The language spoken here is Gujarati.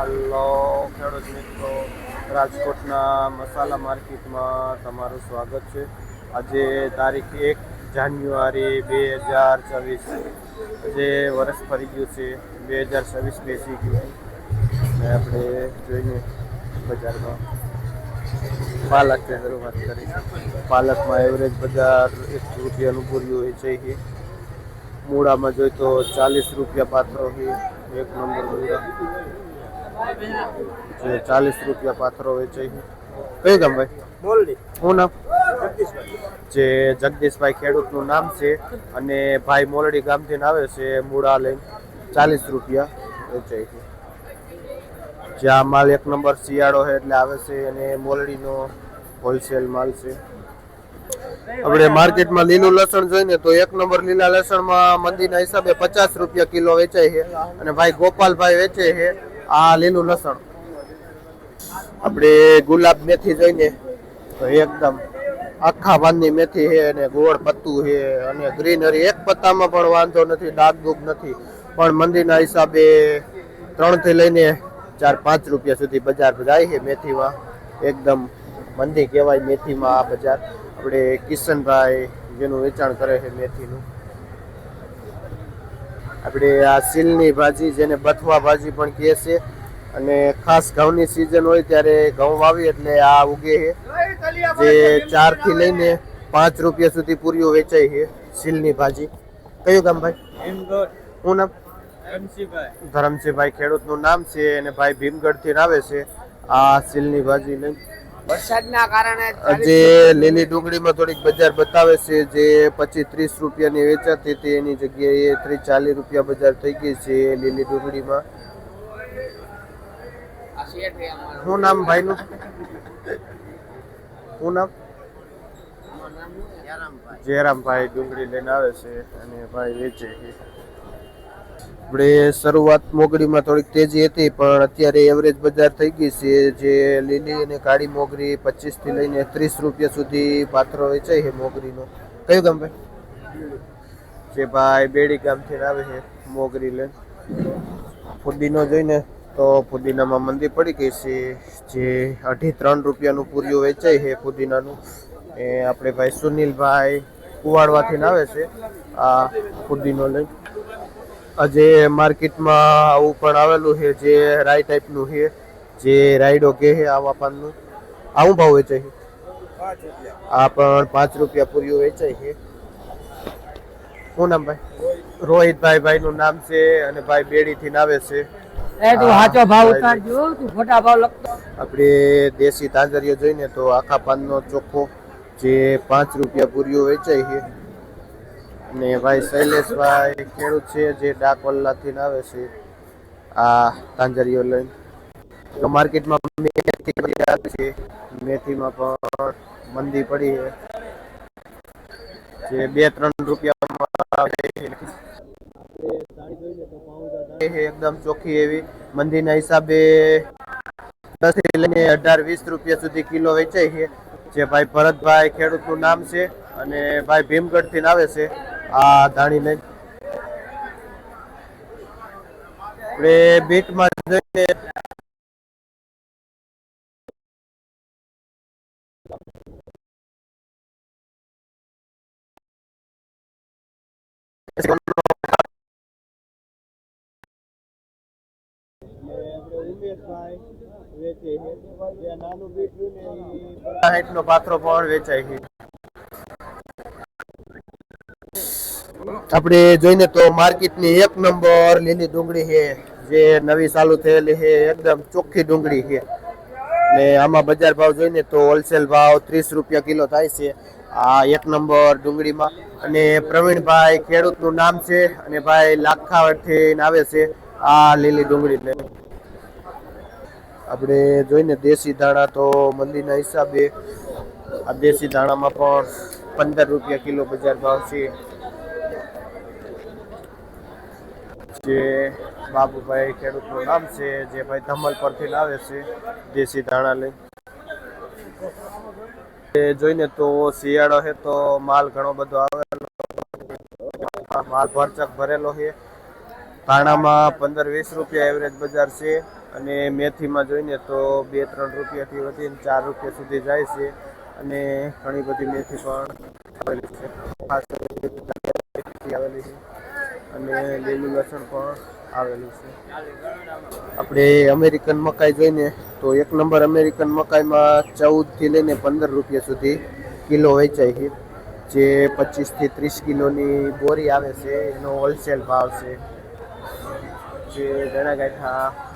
હાલો ખેડૂત મિત્રો, રાજકોટના મસાલા માર્કેટમાં તમારું સ્વાગત છે. આજે તારીખ 1 જાન્યુઆરી 2024, આજે વર્ષ ફરી ગયું છે. 2026 બેસી ગયું ને આપણે જોઈએ બજારમાં પાલકની શરૂઆત કરી. પાલકમાં એવરેજ બજાર 1 રૂપિયાનું પૂર્યું વેચાય છે. મૂળામાં જોઈએ તો 40 રૂપિયા પાત્રો છે. એક નંબર મૂળા જે 40 રૂપિયા પાથરો વેચાય છે. કઈ ગામ ભાઈ? મોલડી. શું નામ? જે જગદીશભાઈ ખેડૂતનું નામ છે અને ભાઈ મોલડી ગામથી આવે છે. મૂળા લઈને 40 રૂપિયા વેચાય છે. જ્યાં માલ એક નંબર શિયાળો છે એટલે આવે છે અને મોલડીનો હોલસેલ માલ છે. આપણે માર્કેટમાં લીલું લસણ જોઈને તો એક નંબર લીલા લસણમાં મંદીના હિસાબે 50 રૂપિયા કિલો વેચાય છે અને ભાઈ ગોપાલભાઈ વેચે છે આ લીલું લસણ. આપણે ગુલાબ મેથી જોઈને તો એકદમ આખા પાનની મેથી છે અને ગોળ પત્તું છે અને ગ્રીનરી એક પત્તામાં પણ વાંધો નથી, ડાઘ દુઃખ નથી. પણ મંદીના હિસાબે 3 થી લઈને 4-5 રૂપિયા સુધી બજાર જાય છે મેથીમાં. એકદમ મંદી કહેવાય મેથીમાં આ બજાર. આપણે કિશનભાઈ જેનું વેચાણ કરે છે મેથીનું. આપણે આ સિલની ભાજી જેને બથવા ભાજી પણ કહે છે અને ખાસ ઘઉંની સિઝન હોય ત્યારે ઘઉં વાવી એટલે આ ઉગે છે. જે 4 થી લઈને 5 રૂપિયા સુધી પૂરીઓ વેચાય છે સિલની ભાજી. કયું ગામ ભાઈ? શું નામ? ધરમસિંહભાઈ ખેડૂતનું નામ છે અને ભાઈ ભીમગઢથી આવે છે આ સિલની ભાજી લઈને. વરસાદના કારણે આજે લીલી ડુંગળીમાં થોડીક બજાર બતાવે છે. જે 25-30 રૂપિયાની વેચાતી હતી એની જગ્યાએ 30-40 રૂપિયા બજાર થઈ ગઈ છે લીલી ડુંગળીમાં. શું નામ ભાઈનું? શું નામ? જયરામભાઈ ડુંગળી લઈને આવે છે અને ભાઈ વેચે છે. આપણે શરૂઆત મોગડીમાં થોડીક તેજી હતી પણ અત્યારે એવરેજ બજાર થઈ ગઈ છે. જે લીલી અને કાળી મોગરી 25 થી લઈને 30 રૂપિયા સુધી પાથરો વેચાય છે મોગરીનો. કયું ગામ ભાઈ? જે ભાઈ બેડી ગામથી આવે છે મોગરી લઈને. ફુદીનો જોઈને તો ફુદીનામાં મંદી પડી ગઈ છે. જે 2.5-3 રૂપિયાનું પૂર્યું વેચાય છે ફુદીનાનું. એ આપણે ભાઈ સુનિલભાઈ કુવાડવાથી આવે છે આ ફુદીનો લઈને. આજે માર્કેટમાં આવું પણ આવેલું છે જે રાઈ ટાઈપનું છે, જે રાયડો કહે છે આવા પાનનું. આવું ભાવ વેચાય છે? આ પણ 5 રૂપિયા પૂર્યું વેચાય છે. શું નામ ભાઈ? રોહિતભાઈ ભાઈનું નામ છે અને ભાઈ બેડીથી આવે છે. આપણે દેશી તાંજરીઓ જોઈને તો આખા પાનનો ચોખ્ખો જે 5 રૂપિયા પૂર્યું વેચાય છે. ને ભાઈ શૈલેષભાઈ ખેડૂત છે જે ડાકોલાથી આવે છે આ તાંજરીઓ લઈને. માર્કેટમાં મેથી આવે છે. મેથીમાં પણ મંદી પડી છે જે 2-3 રૂપિયામાં એકદમ ચોખ્ખી એવી. મંદીના હિસાબે 10 થી લઈને 18-20 રૂપિયા સુધી કિલો વેચાય છે. જે ભાઈ ભરતભાઈ ખેડૂતનું નામ છે અને ભાઈ ભીમગઢથી આવે છે આ ધાણી લઈને. આપણે બીટમાં જઈને નો પાથરો પણ વેચાય છે. આપણે જોઈને તો માર્કેટની 1 નંબર લીલી ડુંગળી છે જે નવી ચાલુ થયેલી છે. એકદમ ચોખ્ખી ડુંગળી છે ને આમાં બજાર ભાવ જોઈને તો હોલસેલ ભાવ 30 રૂપિયા કિલો થાય છે આ 1 નંબર ડુંગળીમાં. અને પ્રવીણભાઈ ખેડૂતનું નામ છે અને ભાઈ લાખાવડથી આવે છે આ લીલી ડુંગળી લઈને. આપણે જોઈને દેશી ધાણા તો મંદીના હિસાબે આ દેશી ધાણામાં પણ 15 રૂપિયા કિલો બજાર ભાવ છે. જે બાબુભાઈ ખેડૂતનું નામ છે જે ભાઈ ધમલ પરથી આવે છે દેશી ધાણા લઈ. જોઈને તો શિયાળો છે તો માલ ઘણો બધો આવેલો, માલ ભરચક ભરેલો છે. ધાણામાં 15-20 રૂપિયા એવરેજ બજાર છે. અને મેથીમાં જોઈને તો 2-3 રૂપિયાથી વધીને 4 રૂપિયા સુધી જાય છે અને ઘણી બધી મેથી પણ આવેલી છે ખાસ કરીને આવેલી છે અને લીલું લસણ પણ આવેલું છે આપણે અમેરિકન મકાઈ જોઈને તો 1 નંબર અમેરિકન મકાઈમાં 14 થી લઈને 15 રૂપિયા સુધી કિલો વેચાય છે જે 25 થી 30 કિલોની બોરી આવે છે એનો હોલસેલ ભાવ છે જે ગણા ગાંઠા